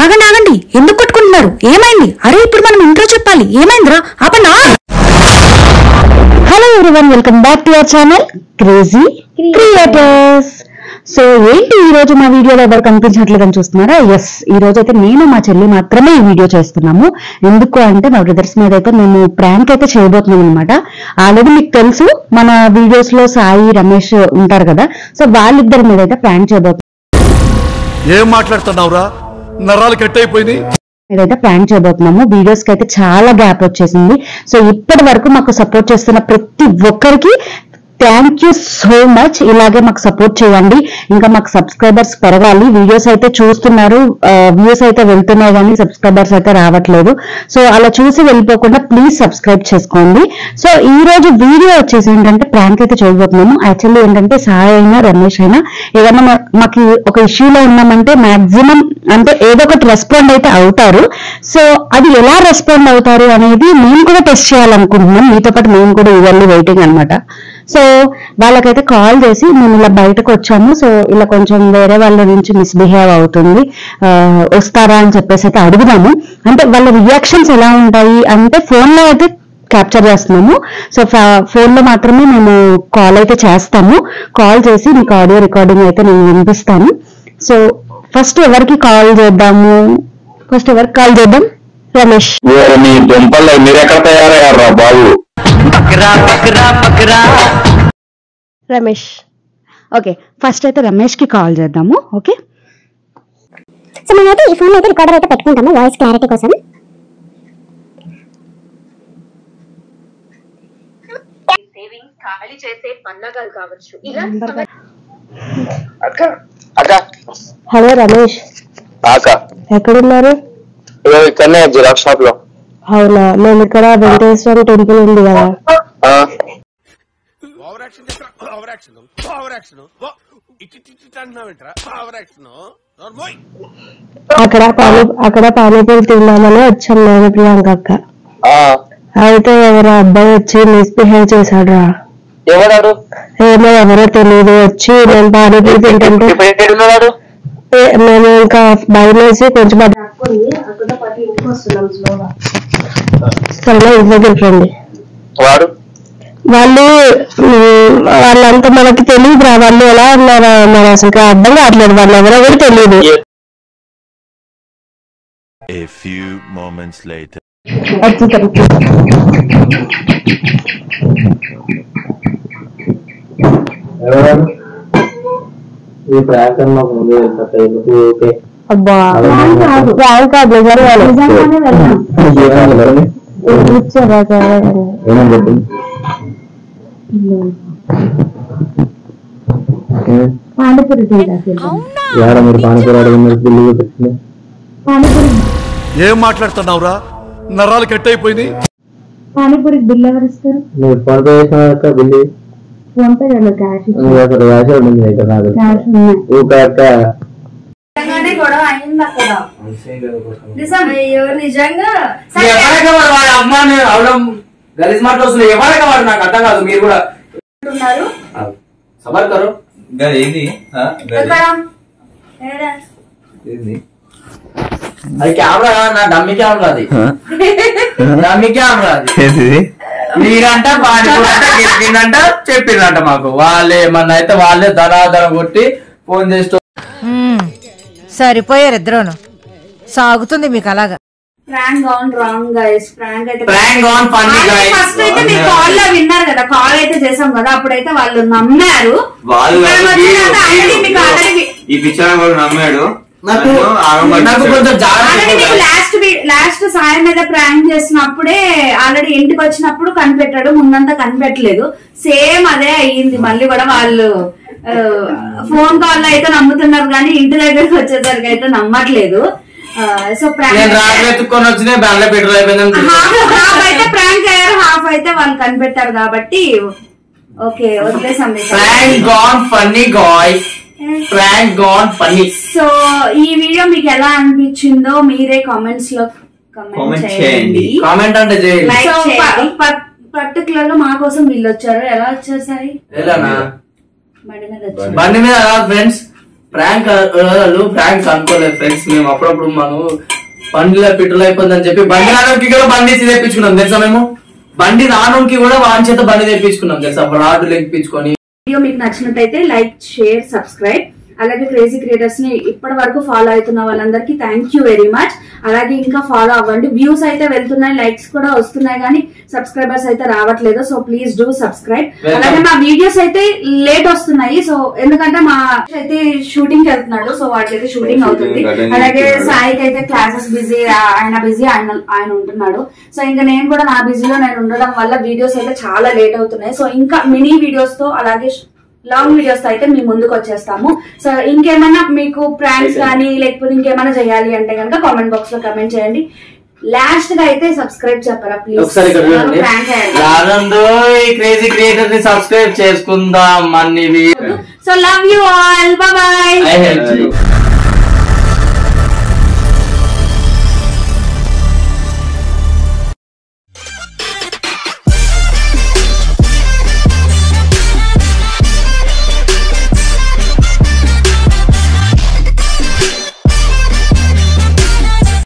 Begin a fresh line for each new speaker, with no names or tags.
ఆగండి ఆగండి, ఎందుకు కొట్టుకుంటున్నారు? ఏమైంది? అరే ఇప్పుడు మనం ఇంట్రో చెప్పాలి. ఏమైందిరా? ఆపండి. Hello everyone, welcome back to our channel crazy creators. So ఏంటి ఈ రోజు మా వీడియోలో ఎవరు కనిపించట్లేదని చూస్తున్నారా? ఎస్, ఈ రోజు అయితే నేను మా చెల్లి మాత్రమే ఈ వీడియో చేస్తున్నాము. ఎందుకు అంటే మా బ్రదర్స్ మీద అయితే మేము ప్రాంక్ అయితే చేయబోతున్నాం అనమాట. ఆల్రెడీ మీకు తెలుసు, మన వీడియోస్ లో సాయి రమేష్ ఉంటారు కదా, సో వాళ్ళిద్దరి మీద అయితే ప్రాంక్ చేయబోతున్నాం.
ఏం మాట్లాడుతున్నావురా? నరాలు కట్ అయిపోయింది.
ఏదైతే ప్రాంక్ చేయబోతున్నాము. వీడియోస్ కి అయితే చాలా గ్యాప్ వచ్చేసింది. సో ఇప్పటి వరకు మాకు సపోర్ట్ చేస్తున్న ప్రతి ఒక్కరికి థ్యాంక్ యూ సో మచ్. ఇలాగే మాకు సపోర్ట్ చేయండి, ఇంకా మాకు సబ్స్క్రైబర్స్ పెరగాలి. వీడియోస్ అయితే చూస్తున్నారు, వ్యూస్ అయితే వెళ్తున్నాయి, కానీ సబ్స్క్రైబర్స్ అయితే రావట్లేదు. సో అలా చూసి వెళ్ళిపోకుండా ప్లీజ్ సబ్స్క్రైబ్ చేసుకోండి. సో ఈ రోజు వీడియో వచ్చేసి ఏంటంటే ప్రాంక్ అయితే చేయబోతున్నాము. యాక్చువల్లీ ఏంటంటే సాయి అయినా రమేష్ అయినా ఏదైనా మాకు ఒక ఇష్యూలో ఉన్నామంటే మాక్సిమం అంటే ఏదో ఒకటి రెస్పాండ్ అయితే అవుతారు. సో అది ఎలా రెస్పాండ్ అవుతారు అనేది మేము కూడా టెస్ట్ చేయాలనుకుంటున్నాం. మీతో పాటు మేము కూడా ఇవన్నీ వెయిటింగ్ అనమాట. సో వాళ్ళకైతే కాల్ చేసి మేము ఇలా బయటకు వచ్చాము, సో ఇలా కొంచెం వేరే వాళ్ళ నుంచి మిస్బిహేవ్ అవుతుంది, వస్తారా అని చెప్పేసి అయితే అడుగుదాము. అంటే వాళ్ళ రియాక్షన్స్ ఎలా ఉంటాయి అంటే ఫోన్ లో అయితే క్యాప్చర్ చేస్తున్నాము. సో ఫోన్ లో మాత్రమే మేము కాల్ అయితే చేస్తాము. కాల్ చేసి మీకు ఆడియో రికార్డింగ్ అయితే నేను వినిపిస్తాను. సో ఫస్ట్ ఎవరికి కాల్ చేద్దాము? రమేష్.
మీరు ఎక్కడ తయారయ్యారా బాబు?
రమేష్. ఓకే, ఫస్ట్ అయితే రమేష్ కి కాల్ చేద్దాము. ఓకే,
సో మనమైతే ఈ ఫోన్ అయితే రికార్డర్ అయితే పెట్టుకుంటాము వాయిస్ క్లారిటీ కోసం.
సేవింగ్స్ ఖాళీ చేసే పన్నగాలు కావచ్చు. ఇలా
హలో రమేష్, ఎక్కడున్నారు?
ఇక్కడనే జిరాక్స్ షాప్ లో.
అవునా, మేము ఇక్కడ వెంకటేశ్వర టెంపుల్ ఉంది కదా, అక్కడ పానీపూరి తిన్నామని వచ్చాం నేను ప్రియాంక అక్క. అయితే ఎవరో అబ్బాయి వచ్చి మిస్బిహేవ్ చేశాడు రా.
ఎవడాడు?
ఏమో ఎవరో తెలియదు, వచ్చి నేను పానీపూరి తింటుంటే మేము ఇంకా భయం వేసి కొంచెం సరే ఇంట్లోకి రండి. వాళ్ళంతా మనకి తెలియదు రా, వాళ్ళు ఎలా ఉన్నారా మరి అసలు అర్థం కావట్లేదు, వాళ్ళు ఎవరో కూడా తెలియదు. అబ్బా
ఏం మాట్లాడుతున్నావురా? నరాలు కట్ అయిపోయింది.
పానీపూరికి బిల్ ఎవరు ఇస్తారు?
బిల్లు
ఫోన్ పే కదా, క్యాష్
గొడవ అయింది అక్కడ. నిజంగా
అమ్మాని అవడం గలీజ్ మాట వస్తుంది. ఎవరైనా వాడు నాకు అర్థం కాదు. మీరు కూడా సబర్ కరు. అది కెమెరా, నా డమ్మి కెమెరా, అది డమ్మి కెమెరా. అది మీరంట పాడిపోంట చెప్పిందంట మాకు. వాళ్ళే ఏమన్నా అయితే వాళ్ళే ధనాధన కొట్టి ఫోన్ చేస్తూ
సరిపోయారు ఇద్దరును. సాగుతుంది మీకు అలాగా.
Prank on wrong guys, prank అయితే
prank on funny guys.
First అయితే మీరు కాల్ లో విన్నారు కదా, కాల్ అయితే చేసాం కదా, అప్పుడైతే వాళ్ళు నమ్మారు.
ఈ పిక్చర్ కూడా నమ్మాడు.
లాస్ట్ సాయం మీద ప్రాంక్ చేసినప్పుడే ఆల్రెడీ ఇంటికి వచ్చినప్పుడు కనిపెట్టాడు, ముందంతా కనిపెట్టలేదు. సేమ్ అదే అయ్యింది. మళ్ళీ కూడా వాళ్ళు ఫోన్ కాల్ లో అయితే నమ్ముతున్నారు కానీ ఇంటి దగ్గరికి వచ్చేసరికి అయితే నమ్మట్లేదు. సో ప్రాంక్ హాఫ్ అయితే ప్రాంక్ అయ్యారు, హాఫ్ అయితే వాళ్ళు కనిపెట్టారు కాబట్టి ఓకే వదిలేసాం. సో ఈ వీడియో మీకు ఎలా అనిపించిందో మీరే కామెంట్స్ లో కామెంట్ చేయండి. పర్టికులర్ గా మా కోసం వీళ్ళు వచ్చారు. ఎలా వచ్చారు సార్?
బండి మీద ఫ్రెండ్స్ ప్రాంక్ అనుకోలేదు ఫ్రెండ్స్. మేము అప్పుడప్పుడు మనం బండిలో పెట్రోల్ అయిపోతుందని చెప్పి బండి నాన్నకి కూడా బండి తెప్పించుకున్నాం తెలుసా. మేము బండి నాన్నకి కూడా వాని చేత బండి తెప్పించుకున్నాం తెలుసా. రాడ్లు ఎక్కించుకొని.
వీడియో మీకు నచ్చినట్టయితే లైక్, షేర్, సబ్స్క్రైబ్. అలాగే క్రేజీ క్రియేటర్స్ ని ఇప్పటి వరకు ఫాలో అవుతున్న వాళ్ళందరికీ థ్యాంక్ యూ వెరీ మచ్. అలాగే ఇంకా ఫాలో అవ్వండి. వ్యూస్ అయితే వెళ్తున్నాయి, లైక్స్ కూడా వస్తున్నాయి, కానీ సబ్స్క్రైబర్స్ అయితే రావట్లేదు. So please do subscribe. అలాగే మా వీడియోస్ అయితే లేట్ వస్తున్నాయి. సో ఎందుకంటే మా అయితే షూటింగ్ కి వెళ్తున్నాడు, సో వాటికైతే షూటింగ్ అవుతుంది. అలాగే సాయికి అయితే క్లాసెస్ బిజీ, ఆయన ఉంటున్నాడు. సో ఇంకా నేను కూడా నా బిజీలో నేను ఉండడం వల్ల వీడియోస్ అయితే చాలా లేట్ అవుతున్నాయి. సో ఇంకా మినీ వీడియోస్ తో అలాగే లాంగ్ వీడియోస్ తో అయితే మీ ముందుకు వచ్చేస్తాము. సో ఇంకేమైనా మీకు ప్రాంక్స్ కానీ లేకపోతే ఇంకేమైనా చేయాలి అంటే కనుక కామెంట్ బాక్స్ లో కమెంట్ చేయండి. లాస్ట్ గా అయితే సబ్స్క్రైబ్ చెప్పరా ప్లీజ్.
ఒకసారి క్రేజీ క్రియేటర్ ని సబ్స్క్రైబ్ చేసుకుందాం. So love you all, by by.